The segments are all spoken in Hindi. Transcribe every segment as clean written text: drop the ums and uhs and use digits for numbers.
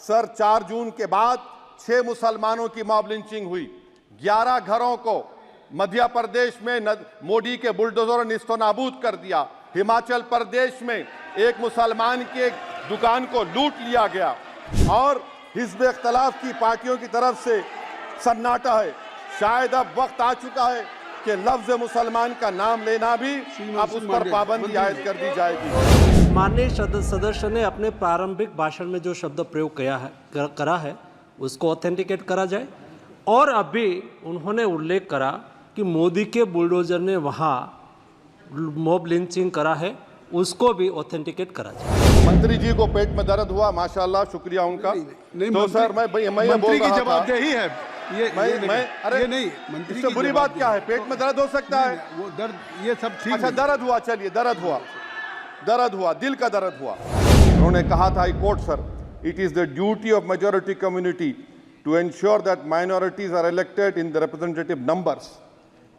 सर 4 जून के बाद 6 मुसलमानों की मॉब लिंचिंग हुई। 11 घरों को मध्य प्रदेश में मोदी के बुलडोजर ने निस्तनाबूद कर दिया। हिमाचल प्रदेश में एक मुसलमान की एक दुकान को लूट लिया गया और हिज़्ब इख्तिलाफ की पार्टियों की तरफ से सन्नाटा है। शायद अब वक्त आ चुका है कि लफ्ज मुसलमान का नाम लेना भी अब उस पर पाबंदी आयद कर दी जाएगी। माननीय सदस्य ने अपने प्रारंभिक भाषण में जो शब्द प्रयोग करा है उसको ऑथेंटिकेट करा जाए और अभी उन्होंने उल्लेख करा कि मोदी के बुलडोजर ने वहाँ मॉब लिंचिंग करा है, उसको भी ऑथेंटिकेट करा जाए। मंत्री जी को पेट में दर्द हुआ, माशाल्लाह, शुक्रिया उनका। नहीं, तो सर मैं मंत्री की जवाबदेही है अरे ये नहीं, मंत्री इससे बुरी बात क्या है? पेट में दर्द हो सकता है, वो दर्द ये सब ठीक। अच्छा दर्द हुआ, चलिए दर्द हुआ, दिल का दर्द हुआ। उन्होंने कहा था, I quote sir, it is the duty of majority community to ensure that minorities are elected in the representative numbers.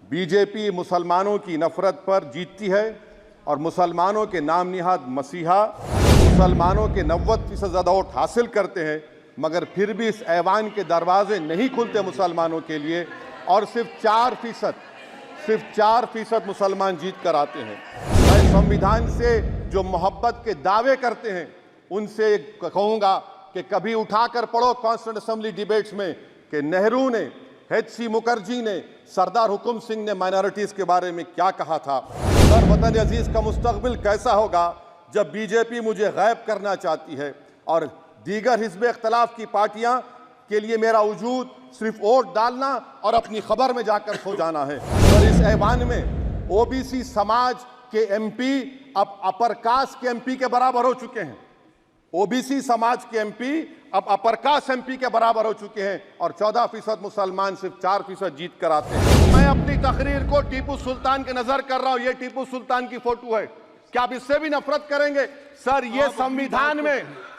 BJP मुसलमानों की नफरत पर जीतती है और मुसलमानों के नाम निहाद मसीहा मुसलमानों के 90% ज़्यादा वोट हासिल करते हैं, मगर फिर भी इस ऐवान के दरवाजे नहीं खुलते मुसलमानों के लिए और सिर्फ 4% मुसलमान जीत कर आते हैं। मैं संविधान से जो मोहब्बत के दावे करते हैं उनसे कहूँगा कि कभी उठाकर पढ़ो कॉन्स्टिट्यूएंट असेंबली डिबेट्स में कि नेहरू ने, HC मुखर्जी ने, सरदार हुकुम सिंह ने माइनॉरिटीज़ के बारे में क्या कहा था। सर वतन अजीज़ का मुस्तकबिल कैसा होगा जब बीजेपी मुझे गायब करना चाहती है और दीगर हिज़्ब इख्तिलाफ की पार्टियां के लिए मेरा वजूद सिर्फ वोट डालना और अपनी खबर में जाकर सो जाना है। और इस ऐवान में OBC समाज के MP अब अपर कास्ट के MP के बराबर हो चुके हैं। OBC समाज के MP अब अपर कास्ट MP के बराबर हो चुके हैं और 14% मुसलमान सिर्फ 4% जीत कर आते हैं। मैं अपनी तकरीर को टीपू सुल्तान के नजर कर रहा हूं। ये टीपू सुल्तान की फोटो है, क्या आप इससे भी नफरत करेंगे? सर ये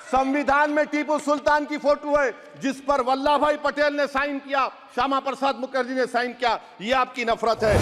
संविधान में टीपू सुल्तान की फोटो है जिस पर वल्लभ भाई पटेल ने साइन किया, श्यामा प्रसाद मुखर्जी ने साइन किया। ये आपकी नफरत है।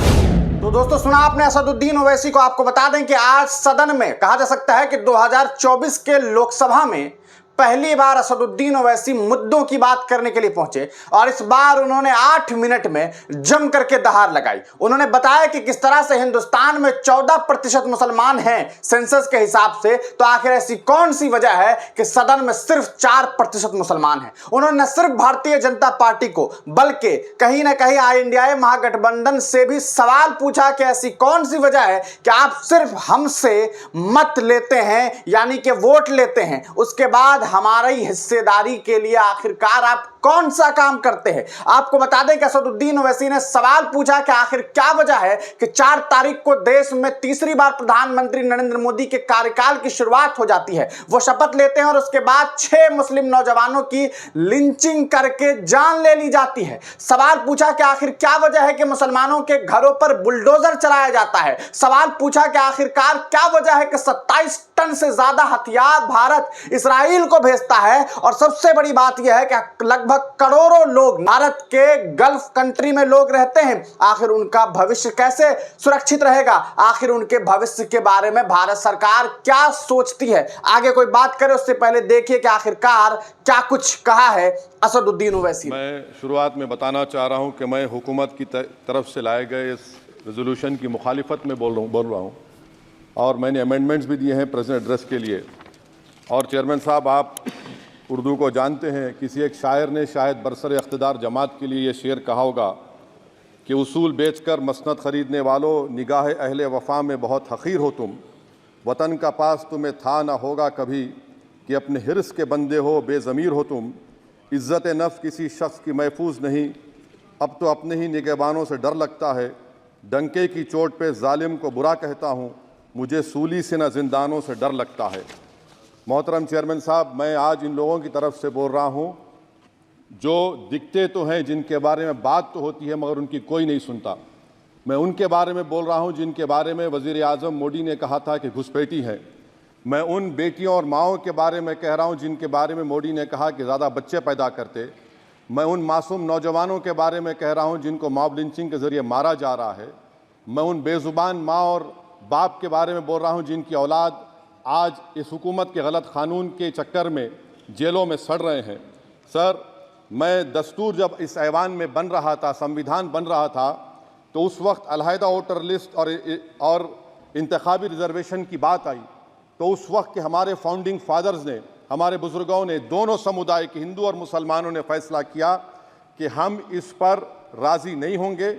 तो दोस्तों सुना आपने असदुद्दीन ओवैसी को। आपको बता दें कि आज सदन में कहा जा सकता है कि 2024 के लोकसभा में पहली बार असदुद्दीन ओवैसी मुद्दों की बात करने के लिए पहुंचे और इस बार उन्होंने 8 मिनट में जम करके दहाड़ लगाई। उन्होंने बताया कि किस तरह से हिंदुस्तान में 14% मुसलमान हैं सेंसस के हिसाब से, तो आखिर ऐसी कौन सी वजह है कि सदन में सिर्फ 4% मुसलमान हैं। उन्होंने न सिर्फ भारतीय जनता पार्टी को बल्कि कहीं ना कहीं इंडिया महागठबंधन से भी सवाल पूछा कि ऐसी कौन सी वजह है कि आप सिर्फ हमसे मत लेते हैं, यानी कि वोट लेते हैं, उसके बाद हमारी हिस्सेदारी के लिए आखिरकार आप कौन सा काम करते हैं। आपको बता दें कि असदुद्दीन ओवैसी ने सवाल पूछा कि आखिर क्या वजह है कि 4 तारीख को देश में तीसरी बार प्रधानमंत्री नरेंद्र मोदी के कार्यकाल की शुरुआत हो जाती है, वो शपथ लेते हैं और उसके बाद 6 मुस्लिम नौजवानों की लिंचिंग करके जान ले ली जाती है। सवाल पूछा कि आखिर क्या वजह है कि मुसलमानों के घरों पर बुलडोजर चलाया जाता है। सवाल पूछा कि आखिरकार क्या वजह है कि 27 टन से ज्यादा हथियार भारत इस्राइल को भेजता है और सबसे बड़ी बात यह है कि लगभग करोड़ों लोग भारत के गल्फ कंट्री में लोग रहते हैं। आखिर उनका भविष्य कैसे सुरक्षित रहेगा, आखिर उनके भविष्य के बारे में भारत सरकार क्या सोचती है। आगे कोई बात करे उससे पहले देखिए कि आखिरकार क्या कुछ कहा है असदुद्दीन ओवैसी। मैं शुरुआत में बताना चाह रहा हूं कि मैं हुकूमत की तरफ से लाए गए इस रेजोल्यूशन की मुखालिफत में बोल रहा हूं और मैंने अमेंडमेंट्स भी दिए हैं प्रेजेंट एड्रेस के लिए। और चेयरमैन साहब, आप उर्दू को जानते हैं, किसी एक शायर ने शायद बरसर इक़्तिदार जमात के लिए ये शेर कहा होगा कि उसूल बेचकर मसनद ख़रीदने वालों, निगाह अहले वफ़ा में बहुत हक़ीर हो तुम, वतन का पास तुम्हें था ना होगा कभी कि अपने हिर्स के बंदे हो, बेज़मीर हो तुम, इज़्ज़त नफ्स किसी शख्स की महफूज नहीं, अब तो अपने ही निगहबानों से डर लगता है, डंके की चोट पे जालिम को बुरा कहता हूँ, मुझे सूली से न जिंदानों से डर लगता है। मोहतरम चेयरमैन साहब, मैं आज इन लोगों की तरफ से बोल रहा हूं जो दिखते तो हैं, जिनके बारे में बात तो होती है मगर उनकी कोई नहीं सुनता। मैं उनके बारे में बोल रहा हूं जिनके बारे में वज़ीर आज़म मोदी ने कहा था कि घुसपैठी हैं। मैं उन बेटियों और माओं के बारे में कह रहा हूं जिनके बारे में मोदी ने कहा कि ज़्यादा बच्चे पैदा करते। मैं उन मासूम नौजवानों के बारे में कह रहा हूं जिनको मॉब लिंचिंग के ज़रिए मारा जा रहा है। मैं उन बेज़ुबान माँ और बाप के बारे में बोल रहा हूं जिनकी औलाद आज इस हुकूमत के गलत कानून के चक्कर में जेलों में सड़ रहे हैं। सर, मैं दस्तूर जब इस ऐवान में बन रहा था, संविधान बन रहा था, तो उस वक्त अलहदा वोटर लिस्ट और इंतखाबी रिजर्वेशन की बात आई, तो उस वक्त के हमारे फाउंडिंग फादर्स ने, हमारे बुजुर्गों ने, दोनों समुदाय के हिंदू और मुसलमानों ने फैसला किया कि हम इस पर राज़ी नहीं होंगे।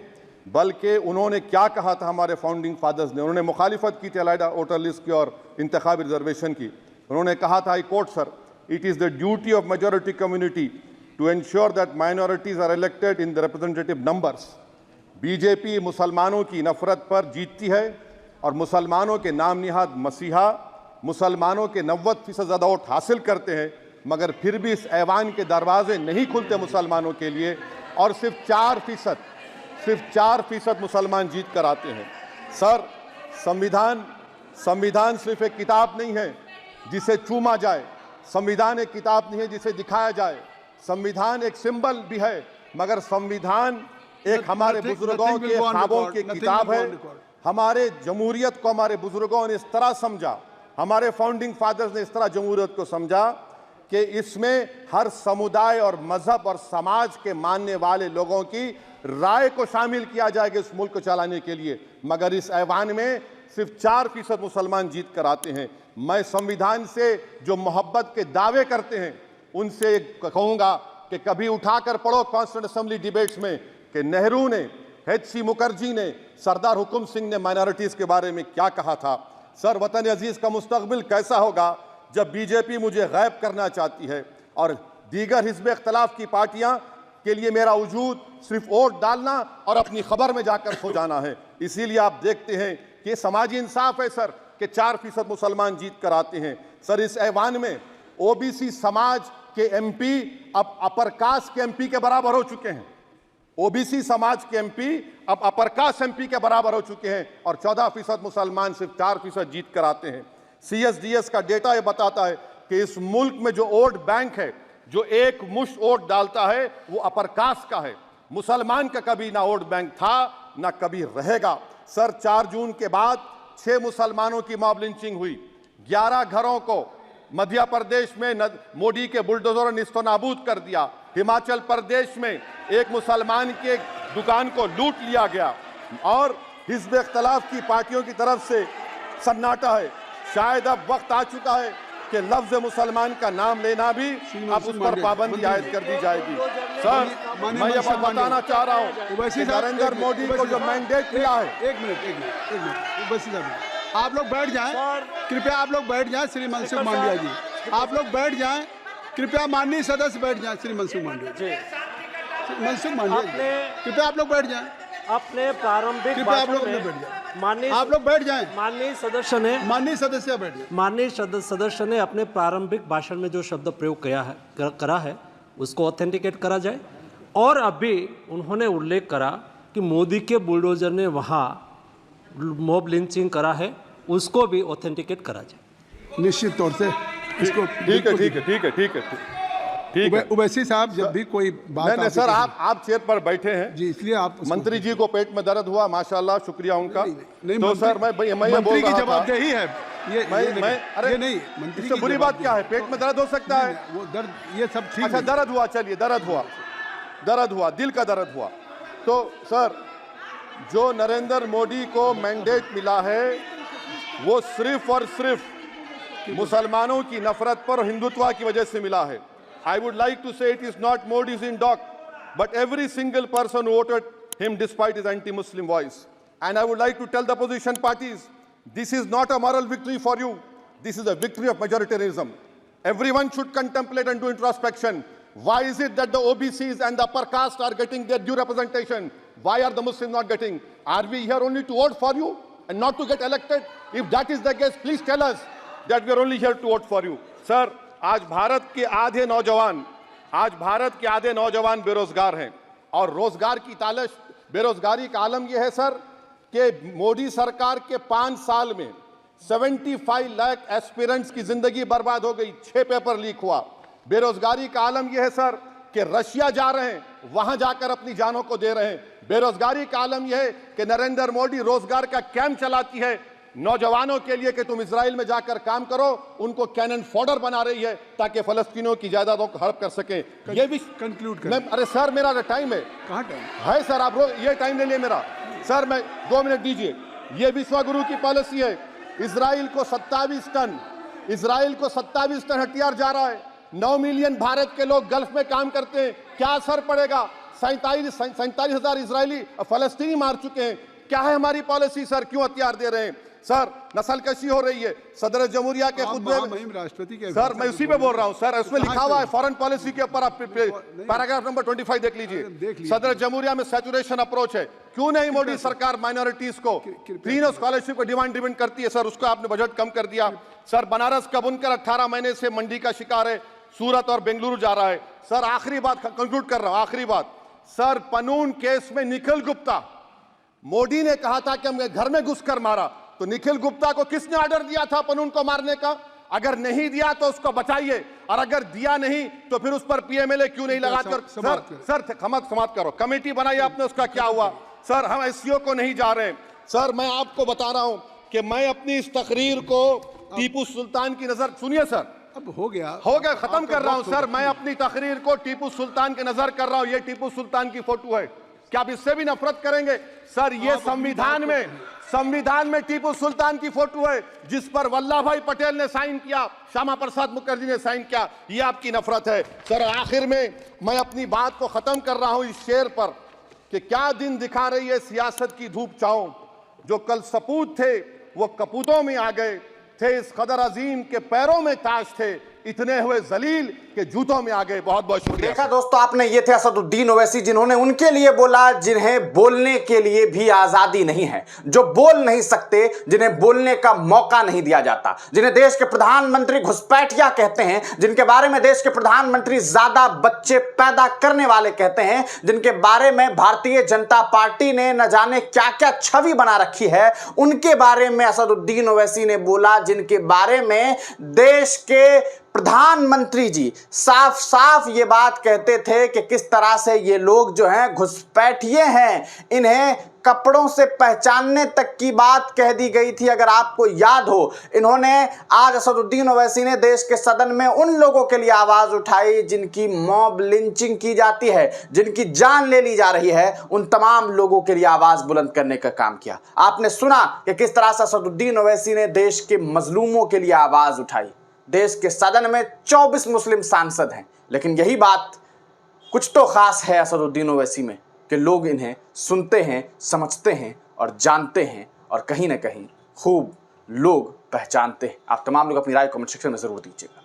बल्कि उन्होंने क्या कहा था हमारे फाउंडिंग फादर्स ने, उन्होंने मुखालिफत की थी अलहदा वोटर लिस्ट की और इंतखाबी रिजर्वेशन की। उन्होंने कहा था, I quote sir, it is the duty of majority community to ensure that minorities are elected in the representative numbers. BJP मुसलमानों की नफरत पर जीतती है और मुसलमानों के नाम निहाद मसीहा मुसलमानों के 90% ज़्यादा वोट हासिल करते हैं, मगर फिर भी इस ऐवान के दरवाजे नहीं खुलते मुसलमानों के लिए, और सिर्फ 4% मुसलमान जीत कर आते हैं। सर, संविधान सिर्फ एक किताब नहीं है जिसे चूमा जाए, संविधान एक किताब नहीं है जिसे दिखाया जाए, संविधान एक सिंबल भी है, मगर संविधान एक हमारे बुजुर्गों के ख्वाबों की किताब है। हमारे जमहूरियत को हमारे बुजुर्गों ने इस तरह समझा, हमारे फाउंडिंग फादर्स ने इस तरह जमहूरियत को समझा कि इसमें हर समुदाय और मजहब और समाज के मानने वाले लोगों की राय को शामिल किया जाएगा इस मुल्क को चलाने के लिए, मगर इस ऐवान में सिर्फ 4% मुसलमान जीत कर आते हैं। मैं संविधान से जो मोहब्बत के दावे करते हैं उनसे कहूँगा कि कभी उठाकर पढ़ो कॉन्स्टिट्यूएंट असेंबली डिबेट्स में कि नेहरू ने, HC मुखर्जी ने, सरदार हुकुम सिंह ने माइनॉरिटीज़ के बारे में क्या कहा था। सर, वतन अजीज़ का मुस्तकबिल कैसा होगा जब बीजेपी मुझे गायब करना चाहती है और दीगर हिज़्ब इख्तिलाफ की पार्टियां के लिए मेरा वजूद सिर्फ वोट डालना और अपनी खबर में जाकर सो जाना है। इसीलिए आप देखते हैं कि समाजी इंसाफ है सर कि 4% मुसलमान जीत कर आते हैं। सर, इस ऐवान में OBC समाज के MP अब अपर कास्ट के MP के बराबर हो चुके हैं। OBC समाज के MP अब अपर कास्ट MP के बराबर हो चुके हैं और 14% मुसलमान सिर्फ 4% जीत कर आते हैं। CSDS का डेटा ये बताता है कि इस मुल्क में जो वोट बैंक है, जो एक मुश्त वोट डालता है, वो अपर कास्ट का है। मुसलमान का कभी ना वोट बैंक था ना कभी रहेगा। सर, 4 जून के बाद 6 मुसलमानों की मॉब लिंचिंग हुई, 11 घरों को मध्य प्रदेश में मोदी के बुलडोजर ने निस्तो नाबूद कर दिया। हिमाचल प्रदेश में एक मुसलमान के दुकान को लूट लिया गया और हिज़्ब इख्तिलाफ की पार्टियों की तरफ से सन्नाटा है। शायद अब वक्त आ चुका है कि लफ्ज़ मुसलमान का नाम लेना भी अब उस पर पाबंदी आयद कर दी जाएगी। सर, मैं ये बात बताना चाह रहा हूँ कि नरेंद्र मोदी को जो मैंडेट मिला है। एक मिनट ओवैसी साहब, आप लोग बैठ जाएं, कृपया आप लोग बैठ जाएं। श्री मनसुख मांडविया जी, आप लोग बैठ जाएं, कृपया माननीय सदस्य बैठ जाएं। श्री मनसुख मांडविया जी, मनसुख मांडविया, कृपया आप लोग बैठ जाएं। अपने प्रारंभिक भाषण में माननीय आप लोग बैठ जाएं। माननीय सदस्य बैठ जाएं। माननीय सदस्य ने अपने प्रारंभिक भाषण में जो शब्द प्रयोग करा है उसको ऑथेंटिकेट करा जाए, और अभी उन्होंने उल्लेख करा कि मोदी के बुलडोजर ने वहाँ मॉब लिंचिंग करा है, उसको भी ऑथेंटिकेट करा जाए। निश्चित तौर से इसको ठीक है। ओवैसी साहब, जब भी कोई बात नहीं सर, आप चेयर पर बैठे हैं जी, इसलिए आप मंत्री जी को पेट में दर्द हुआ, माशाल्लाह, शुक्रिया उनका। नहीं, तो सर मैं मंत्री की जवाबदेही है ये नहीं, मंत्री की बुरी बात क्या है? पेट में दर्द हो सकता है, वो दर्द ये सब ठीक। अच्छा, दर्द हुआ, चलिए दर्द हुआ, दिल का दर्द हुआ। तो सर, जो नरेंद्र मोदी को मैंडेट मिला है वो सिर्फ और सिर्फ मुसलमानों की नफरत पर हिंदुत्व की वजह से मिला है। I would like to say it is not Modi's in dock, but every single person voted him despite his anti-Muslim voice. And I would like to tell the opposition parties, this is not a moral victory for you. This is a victory of majoritarianism. Everyone should contemplate and do introspection. Why is it that the OBCs and the upper caste are getting their due representation? Why are the Muslims not getting? Are we here only to vote for you and not to get elected? If that is the case, please tell us that we are only here to vote for you. Sir, आज भारत के आधे नौजवान बेरोजगार हैं और रोजगार की तालाश, बेरोजगारी का आलम यह है सर कि मोदी सरकार के 5 साल में 75 लाख एस्पिरेंट्स की जिंदगी बर्बाद हो गई, 6 पेपर लीक हुआ। बेरोजगारी का आलम यह है सर कि रशिया जा रहे हैं, वहां जाकर अपनी जानों को दे रहे हैं। बेरोजगारी का आलम यह है कि नरेंद्र मोदी रोजगार का कैंप चलाती है नौजवानों के लिए कि तुम इजराइल में जाकर काम करो, उनको कैनन फॉडर बना रही है ताकि फलस्तीनियों की जायदादों को हड़प कर सके। ये भी कंक्लूड कर। अरे सर मेरा टाइम है। कहाँ टाइम है सर? आप ये टाइम ले लिए मेरा। सर मैं 2 मिनट दीजिए। ये विश्वगुरु की पॉलिसी है। इजराइल को 27 टन हथियार जा रहा है। 9 मिलियन भारत के लोग गल्फ में काम करते हैं। क्या असर पड़ेगा? 47,000 इजरायली फलस्तीनी मार चुके हैं। क्या है हमारी पॉलिसी सर? क्यों हथियार दे रहे हैं सर? नस्लकशी हो रही है। सदर जमहूरिया के खुतबे में राष्ट्रपति के सर, मैं उसी पे बोल रहा हूं सर। उसमें लिखा हुआ है फॉरेन पॉलिसी के ऊपर, आप पैराग्राफ नंबर 25 देख लीजिए। सदर जमहूरिया में सैचुरेशन अप्रोच है। क्यों नहीं मोदी सरकार माइनॉरिटीज को फ्री स्कॉलरशिप को डिमांड करती है सर? उसका आपने बजट कम कर दिया सर। बनारस का बुनकर 18 महीने से मंडी का शिकार है। सूरत और बेंगलुरु जा रहा है सर। आखिरी बात कंक्लूड कर रहा हूं, आखिरी बात सर। पनून केस में निखिल गुप्ता, मोदी ने कहा था कि हमने घर में घुसकर मारा, तो निखिल गुप्ता को किसने ऑर्डर दिया था पनून को मारने का? अगर नहीं दिया तो उसको बचाइए, और अगर दिया नहीं तो फिर उस पर पीएमएलए क्यों नहीं लगाकर? सर समाप्त करो। कमेटी बनाई आपने, उसका क्या हुआ सर? हम एससीओ को नहीं जा रहे सर। मैं आपको बता रहा हूं कि मैं अपनी इस तकरीर को टीपू सुल्तान की नजर, सुनिए सर, अब हो गया खत्म कर रहा हूं सर। मैं अपनी तकरीर को टीपू सुल्तान की नजर कर रहा हूं। ये टीपू सुल्तान की फोटो है। क्या आप इससे भी नफरत करेंगे सर? ये संविधान में टीपू सुल्तान की फोटो है, जिस पर वल्लभ भाई पटेल ने साइन किया, श्यामा प्रसाद मुखर्जी ने साइन किया। ये आपकी नफरत है सर। आखिर में मैं अपनी बात को खत्म कर रहा हूं इस शेर पर कि क्या दिन दिखा रही है सियासत की धूप छांव। जो कल सपूत थे वो कपूतों में आ गए थे। इस कदर अजीम के पैरों में ताज थे, इतने हुए जलील के जूतों में आ गए। बहुत बहुत शुक्रिया। देखा दोस्तों आपने, ये थे असदुद्दीन ओवैसी, जिन्होंने उनके लिए बोला जिन्हें बोलने के लिए भी आजादी नहीं है, जो बोल नहीं सकते, जिन्हें बोलने का मौका नहीं दिया जाता, जिन्हें देश के प्रधानमंत्री घुसपैठिया कहते हैं, जिनके बारे में देश के प्रधानमंत्री ज्यादा बच्चे पैदा करने वाले कहते हैं, जिनके बारे में भारतीय जनता पार्टी ने न जाने क्या क्या छवि बना रखी है, उनके बारे में असदुद्दीन ओवैसी ने बोला, जिनके बारे में देश के प्रधानमंत्री जी साफ साफ ये बात कहते थे कि किस तरह से ये लोग जो हैं घुसपैठिए हैं, इन्हें कपड़ों से पहचानने तक की बात कह दी गई थी। अगर आपको याद हो, इन्होंने आज असदुद्दीन ओवैसी ने देश के सदन में उन लोगों के लिए आवाज उठाई जिनकी मॉब लिंचिंग की जाती है, जिनकी जान ले ली जा रही है, उन तमाम लोगों के लिए आवाज बुलंद करने का काम किया। आपने सुना कि किस तरह से असदुद्दीन ओवैसी ने देश के मजलूमों के लिए आवाज उठाई। देश के सदन में 24 मुस्लिम सांसद हैं, लेकिन यही बात कुछ तो खास है असदुद्दीन ओवैसी में कि लोग इन्हें सुनते हैं, समझते हैं और जानते हैं, और कहीं ना कहीं खूब लोग पहचानते हैं। आप तमाम लोग अपनी राय कमेंट सेक्शन में जरूर दीजिएगा।